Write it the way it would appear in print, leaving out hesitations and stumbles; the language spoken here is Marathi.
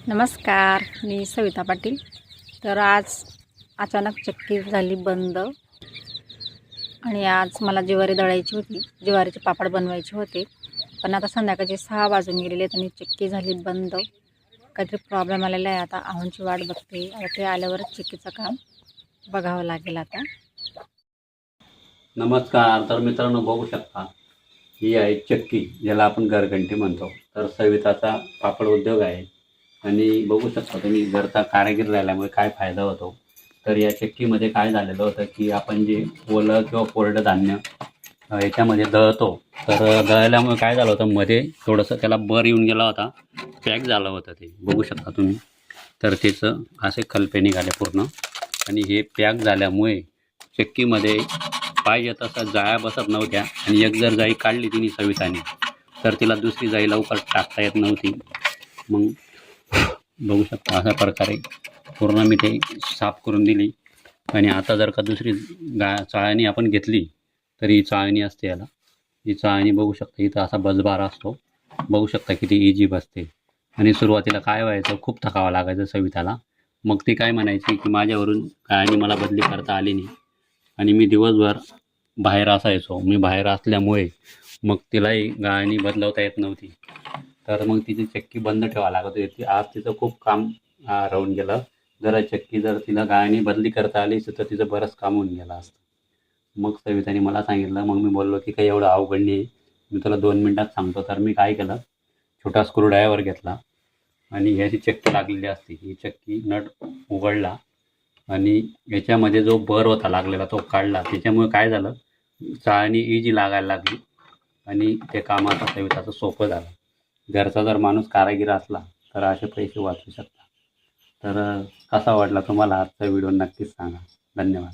नमस्कार, मी सविता पाटील. तर आज अचानक चक्की झाली बंद आणि आज मला ज्वारी दळायची होती, ज्वारीचे पापड बनवायचे होते. पण आता संध्याकाळचे 6 वाजून गेलेले आहेत आणि चक्की झाली बंद. काहीतरी प्रॉब्लेम आलेला आहे. आता आहोंची वाट बघते. आता ते आल्यावरच चक्कीचं काम बघावं लागेल आता. नमस्कार. तर मित्रांनो, बघू शकता ही आहे चक्की, ज्याला आपण घरघंटी म्हणतो. तर सविताचा पापड उद्योग आहे आणि बघू शकता तुम्ही घरचा कारागीर राहिल्यामुळे काय फायदा होतो. तर या चक्कीमध्ये काय झालेलं होतं की आपण जे ओलं किंवा कोरडं धान्य याच्यामध्ये दळतो, तर दळल्यामुळे काय झालं होतं, मध्ये थोडंसं त्याला बर येऊन गेला होता, पॅक झालं होतं ते बघू शकता तुम्ही. तर त्याचं असे खलपे निघाले पूर्ण आणि हे पॅक झाल्यामुळे चक्कीमध्ये पाहिजे तसं जाळ्या बसत नव्हत्या आणि एक जर जाळी काढली तिने सविताने तर तिला दुसरी जाळी लवकर टाकता येत नव्हती. मग बघू शकता अशा प्रकारे पूर्ण मी ते साफ करून दिली. आणि आता जर का दुसरी चाळणी आपण घेतली तर ही चाळणी असते, याला ही चाळणी बघू शकता इथं असा बसबार असतो, बघू शकता किती इजी बसते. आणि सुरुवातीला काय व्हायचं, खूप थकावं लागायचं सविताला. मग ती काय म्हणायची की माझ्यावरून गाळणी मला बदली करता आली नाही आणि मी दिवसभर बाहेर असायचो. मी बाहेर असल्यामुळे मग तिलाही गाळणी बदलवता येत नव्हती. तर मग तिची चक्की बंद ठेवावी लागत होती. आज तिचं खूप काम राहून गेलं. जर चक्की जर तिला गाळणी बदली करता आली तर तिचं बरंच काम होऊन गेलं असतं. मग सविताने मला सांगितलं. मग मी बोललो की काही एवढं अवघड नाही, मी तुला 2 मिनटात सांगतो. तर मी काय केलं, छोटा स्क्रूड्रायव्हर घेतला आणि ह्याची चक्की लागलेली असते, ही चक्की नट उघडला आणि याच्यामध्ये जो बर होता लागलेला तो काढला. त्याच्यामुळे काय झालं, चाळणी इजी लागायला लागली आणि ते काम आता सविताचं सोपं झालं. घरचा जर माणूस कारागीर असला तर असे पैसे वाचू शकता. तर कसा वाटला तुम्हाला आजचा व्हिडिओ नक्कीच सांगा. धन्यवाद.